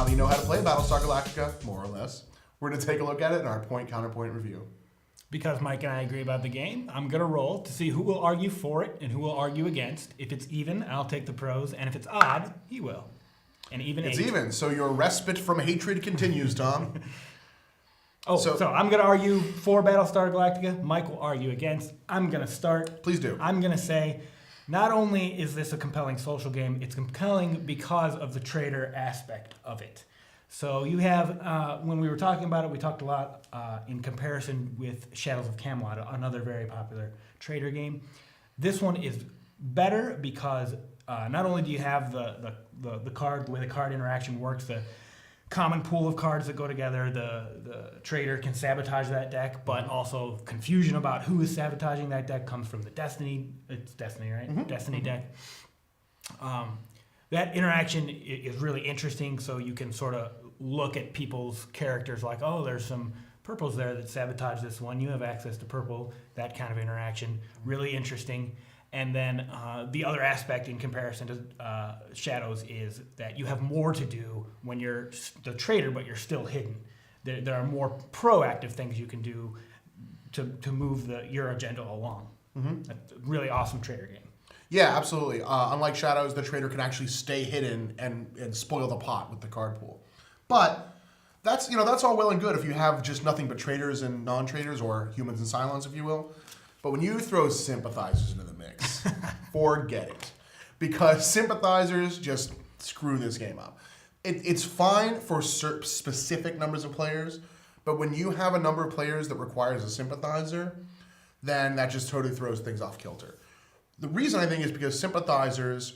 that you know how to play Battlestar Galactica, more or less. We're going to take a look at it in our point-counterpoint review. Because Mike and I agree about the game, I'm going to roll to see who will argue for it and who will argue against. If it's even, I'll take the pros, and if it's odd, he will. And even It's 8. even, so your respite from hatred continues, Tom. So I'm going to argue for Battlestar Galactica. Mike will argue against. I'm going to start. Please do. I'm going to say, not only is this a compelling social game, it's compelling because of the traitor aspect of it. So you have, when we were talking about it, we talked a lot in comparison with Shadows of Camelot, another very popular traitor game. This one is better because not only do you have the card, the way the card interaction works, the common pool of cards that go together, the traitor can sabotage that deck, but also confusion about who is sabotaging that deck comes from the Destiny, it's Destiny, right? Mm-hmm. Destiny deck. That interaction is really interesting, so you can sort of look at people's characters like, oh, there's some purples there that sabotage this one. You have access to purple, that kind of interaction. Really interesting. And then the other aspect in comparison to Shadows is that you have more to do when you're the traitor, but you're still hidden. There are more proactive things you can do to move your agenda along. Mm-hmm. That's a really awesome traitor game. Yeah, absolutely. Unlike Shadows, the traitor can actually stay hidden and spoil the pot with the card pool. But that's all well and good if you have just nothing but traitors and non-traitors, or humans and Cylons, if you will. But when you throw sympathizers into the mix, forget it. Because sympathizers just screw this game up. It's fine for specific numbers of players, but when you have a number of players that requires a sympathizer, then that just totally throws things off kilter. The reason I think is because sympathizers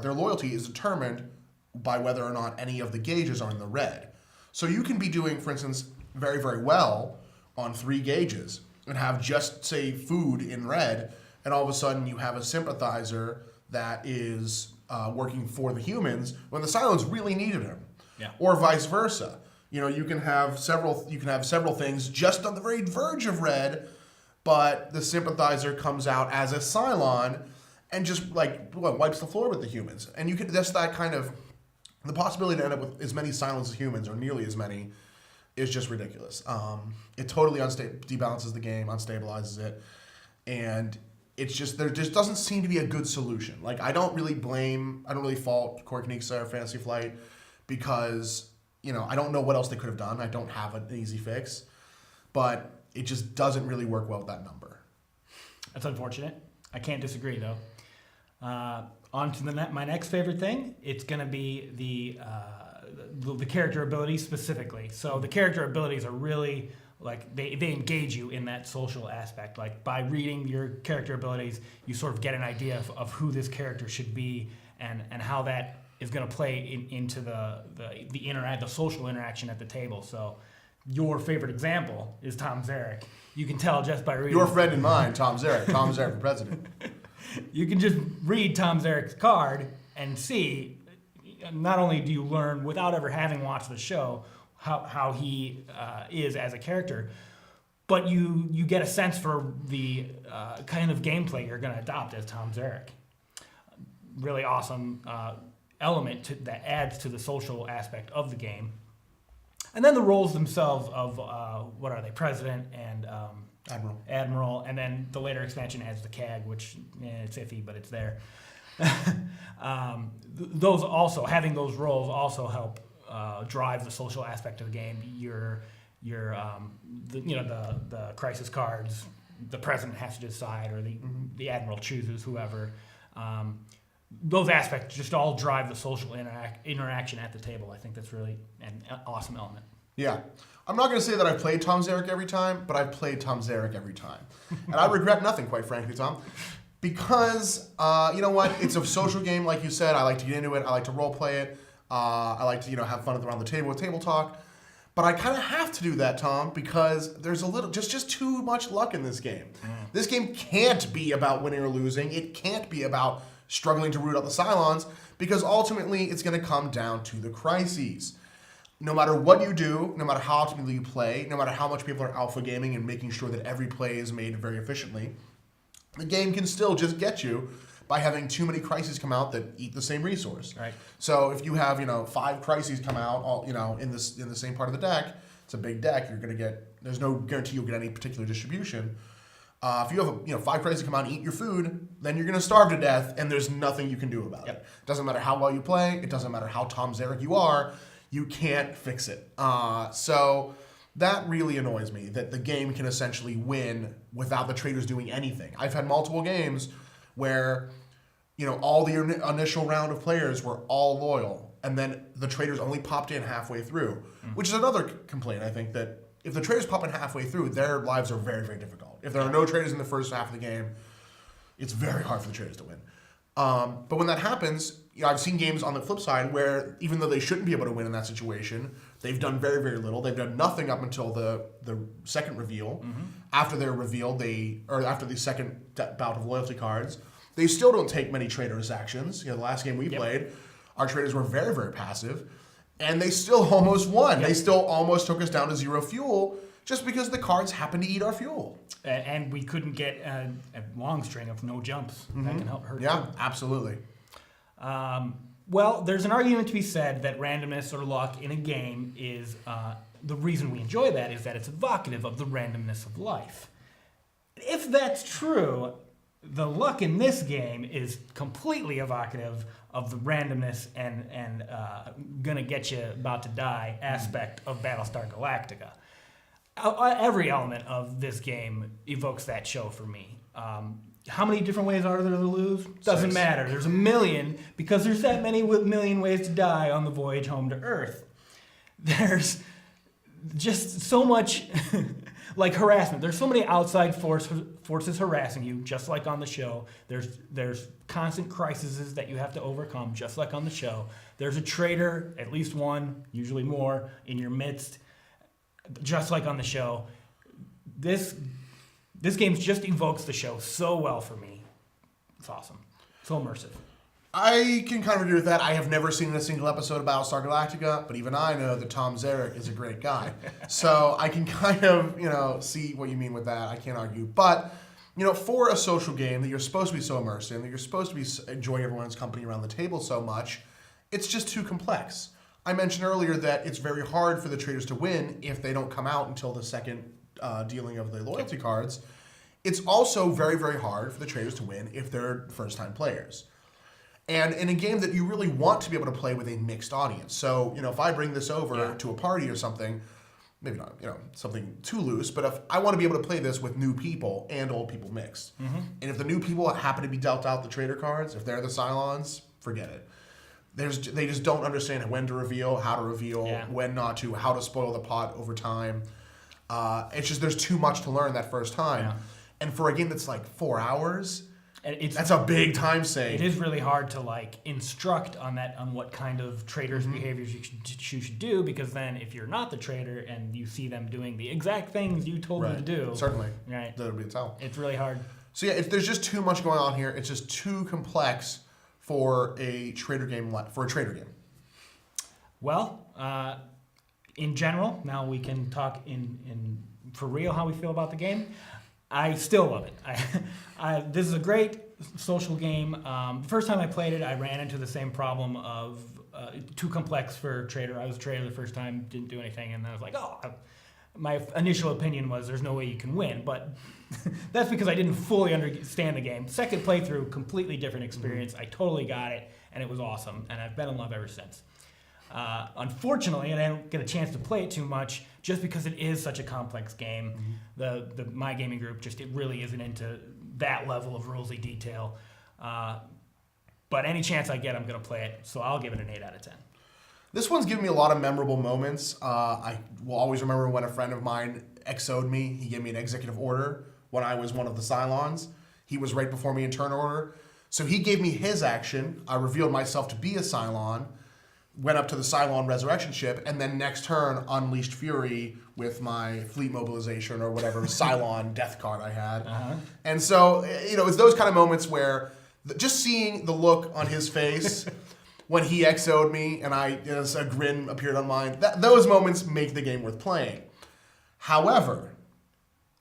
their loyalty is determined by whether or not any of the gauges are in the red. So you can be doing, for instance, very, very well on 3 gauges and have just, say, food in red, and all of a sudden you have a sympathizer that is working for the humans when the Cylons really needed him. Yeah. Or vice versa. You can have several things just on the very verge of red, but the sympathizer comes out as a Cylon and just wipes the floor with the humans. And you can just that kind of the possibility to end up with as many Cylons as humans, or nearly as many, is just ridiculous. It totally debalances the game, unstabilizes it, and it's just there just doesn't seem to be a good solution. Like I don't really fault Core Knixa or Fantasy Flight because I don't know what else they could have done. I don't have an easy fix, but it just doesn't really work well with that number. That's unfortunate. I can't disagree though. On to my next favorite thing. It's going to be the character abilities specifically. So the character abilities are really they engage you in that social aspect. Like by reading your character abilities, you sort of get an idea of who this character should be and how that is going to play into the social interaction at the table. So your favorite example is Tom Zarek. You can tell just by reading... Your friend and mine, Tom Zarek. Tom Zarek for president. You can just read Tom Zarek's card and see, not only do you learn, without ever having watched the show, how he is as a character, but you get a sense for the kind of gameplay you're going to adopt as Tom Zarek. Really awesome element that adds to the social aspect of the game. And then the roles themselves of, what are they, President and Admiral, and then the later expansion adds the CAG, which it's iffy, but it's there. Those also, having those roles also help drive the social aspect of the game. The crisis cards, the President has to decide, or the Admiral chooses whoever. Those aspects just all drive the social interaction at the table. I think that's really an awesome element. Yeah. I'm not going to say that I've played Tom Zarek every time, but I've played Tom Zarek every time. And I regret nothing, quite frankly, Tom. Because, you know what? It's a social game, like you said. I like to get into it. I like to role play it. I like to, have fun around the table with table talk. But I kind of have to do that, Tom, because there's just too much luck in this game. This game can't be about winning or losing. It can't be about struggling to root out the Cylons, because ultimately it's going to come down to the crises. No matter what you do, no matter how optimally you play, no matter how much people are alpha gaming and making sure that every play is made very efficiently, the game can still just get you by having too many crises come out that eat the same resource. Right. So if you have 5 crises come out all in the same part of the deck, it's a big deck. You're gonna get there's no guarantee you'll get any particular distribution. If you have 5 crises come out and eat your food, then you're gonna starve to death, and there's nothing you can do about it. Doesn't matter how well you play. It doesn't matter how Tom Zarek you are. You can't fix it. So that really annoys me that the game can essentially win without the traders doing anything. I've had multiple games where all the initial round of players were all loyal, and then the traders only popped in halfway through, which is another complaint. I think that if the traders pop in halfway through, their lives are very, very difficult. If there are no traders in the first half of the game, it's very hard for the traders to win. But when that happens, I've seen games on the flip side where even though they shouldn't be able to win in that situation, they've done very, very little. They've done nothing up until the second reveal. After they're revealed, after the second bout of loyalty cards, they still don't take many traders' actions. The last game we played, our traders were very, very passive, and they still almost won. They still almost took us down to 0 fuel just because the cards happened to eat our fuel. And we couldn't get a long string of no jumps. That can help hurt. Yeah, absolutely. Well, there's an argument to be said that randomness or luck in a game is the reason we enjoy that is that it's evocative of the randomness of life. If that's true, the luck in this game is completely evocative of the randomness and gonna get you about to die aspect of Battlestar Galactica. Every element of this game evokes that show for me. How many different ways are there to lose? Doesn't matter. There's a million because there's that many million ways to die on the voyage home to Earth. There's just so much like harassment. There's so many outside forces harassing you, just like on the show. There's constant crises that you have to overcome, just like on the show. There's a traitor, at least one, usually more, in your midst, just like on the show. This game just evokes the show so well for me. It's awesome. So immersive. I can kind of agree with that. I have never seen a single episode of Battlestar Galactica, but even I know that Tom Zarek is a great guy. So I can kind of, see what you mean with that. I can't argue. But, for a social game that you're supposed to be so immersed in, that you're supposed to be enjoying everyone's company around the table so much, it's just too complex. I mentioned earlier that it's very hard for the traders to win if they don't come out until the second dealing of the loyalty cards. It's also very, very hard for the traders to win if they're first-time players. And in a game that you really want to be able to play with a mixed audience. So, if I bring this over to a party or something, maybe not, something too loose, but if I want to be able to play this with new people and old people mixed. And if the new people happen to be dealt out the trader cards, if they're the Cylons, forget it. They just don't understand when to reveal, how to reveal, when not to, how to spoil the pot over time. It's just there's too much to learn that first time. Yeah. And for a game that's like 4 hours, that's a big time save. It is really hard to instruct on what kind of traders' behaviors you should do, because then if you're not the trader and you see them doing the exact things you told them to do, certainly, right, that'll be a tell. It's really hard. So there's just too much going on here. It's just too complex for a trader game. Well, in general, now we can talk in for real how we feel about the game. I still love it. This is a great social game. The first time I played it, I ran into the same problem of too complex for a trader. I was a trader the first time, didn't do anything, and then I was like, my initial opinion was there's no way you can win, but that's because I didn't fully understand the game. Second playthrough, completely different experience. I totally got it, and it was awesome, and I've been in love ever since. Unfortunately, and I don't get a chance to play it too much, just because it is such a complex game. The My Gaming group it really isn't into that level of rulesy detail. But any chance I get, I'm going to play it, so I'll give it an 8 out of 10. This one's given me a lot of memorable moments. I will always remember when a friend of mine XO'd me. He gave me an executive order when I was one of the Cylons. He was right before me in turn order. So he gave me his action. I revealed myself to be a Cylon, went up to the Cylon resurrection ship, and then next turn unleashed fury with my fleet mobilization or whatever Cylon death card I had. And so, it's those kind of moments where just seeing the look on his face when he XO'd me and a grin appeared on mine, those moments make the game worth playing. However,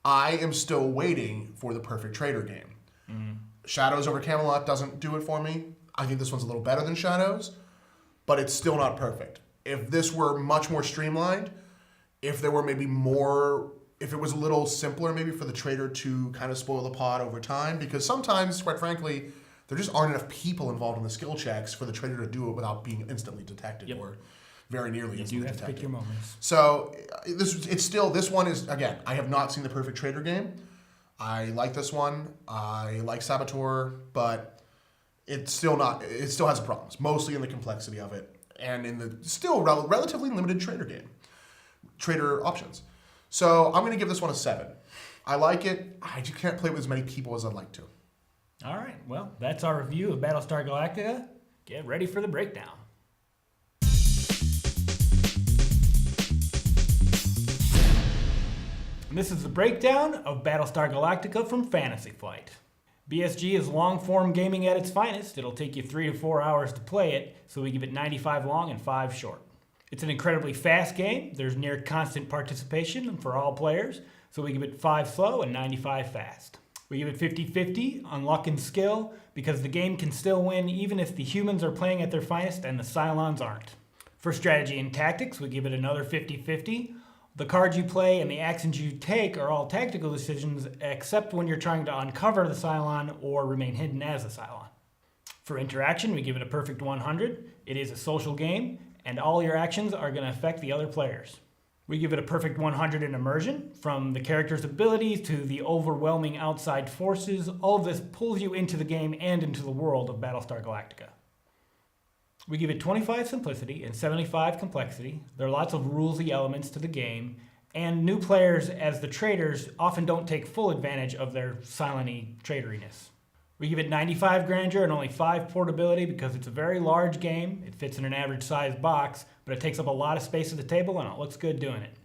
I am still waiting for the perfect trader game. Shadows over Camelot doesn't do it for me. I think this one's a little better than Shadows, but it's still not perfect. If this were much more streamlined, if there were maybe more, if it was a little simpler maybe for the traitor to kind of spoil the pot over time, because sometimes, quite frankly, there just aren't enough people involved in the skill checks for the traitor to do it without being instantly detected or very nearly instantly You have to detected. pick your moments. So this one is, again, I have not seen the perfect traitor game. I like this one. I like Saboteur, but it still has its problems, mostly in the complexity of it and in the still relatively limited traitor options. So I'm going to give this one a 7. I like it. I just can't play with as many people as I'd like to. All right, well, that's our review of Battlestar Galactica. Get ready for the breakdown. And this is the breakdown of Battlestar Galactica from Fantasy Flight. BSG is long-form gaming at its finest. It'll take you 3 to 4 hours to play it, so we give it 95 long and 5 short. It's an incredibly fast game. There's near constant participation for all players, so we give it 5 slow and 95 fast. We give it 50-50 on luck and skill, because the game can still win even if the humans are playing at their finest and the Cylons aren't. For strategy and tactics, we give it another 50-50. The cards you play and the actions you take are all tactical decisions, except when you're trying to uncover the Cylon or remain hidden as a Cylon. For interaction, we give it a perfect 100. It is a social game, and all your actions are going to affect the other players. We give it a perfect 100 in immersion. From the character's abilities to the overwhelming outside forces, all of this pulls you into the game and into the world of Battlestar Galactica. We give it 25 simplicity and 75 complexity. There are lots of rulesy elements to the game, and new players, as the traitors, often don't take full advantage of their silent-y traitoriness. We give it 95 grandeur and only 5 portability because it's a very large game. It fits in an average-sized box, but it takes up a lot of space at the table, and it looks good doing it.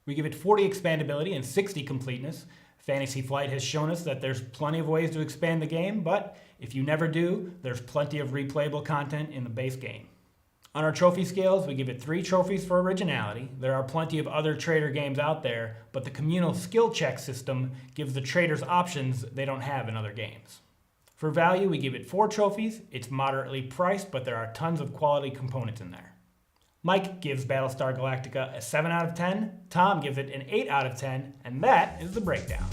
We give it 40 expandability and 60 completeness. Fantasy Flight has shown us that there's plenty of ways to expand the game, but if you never do, there's plenty of replayable content in the base game. On our trophy scales, we give it 3 trophies for originality. There are plenty of other traitor games out there, but the communal skill check system gives the traitors options they don't have in other games. For value, we give it 4 trophies. It's moderately priced, but there are tons of quality components in there. Mike gives Battlestar Galactica a 7 out of 10, Tom gives it an 8 out of 10, and that is the breakdown.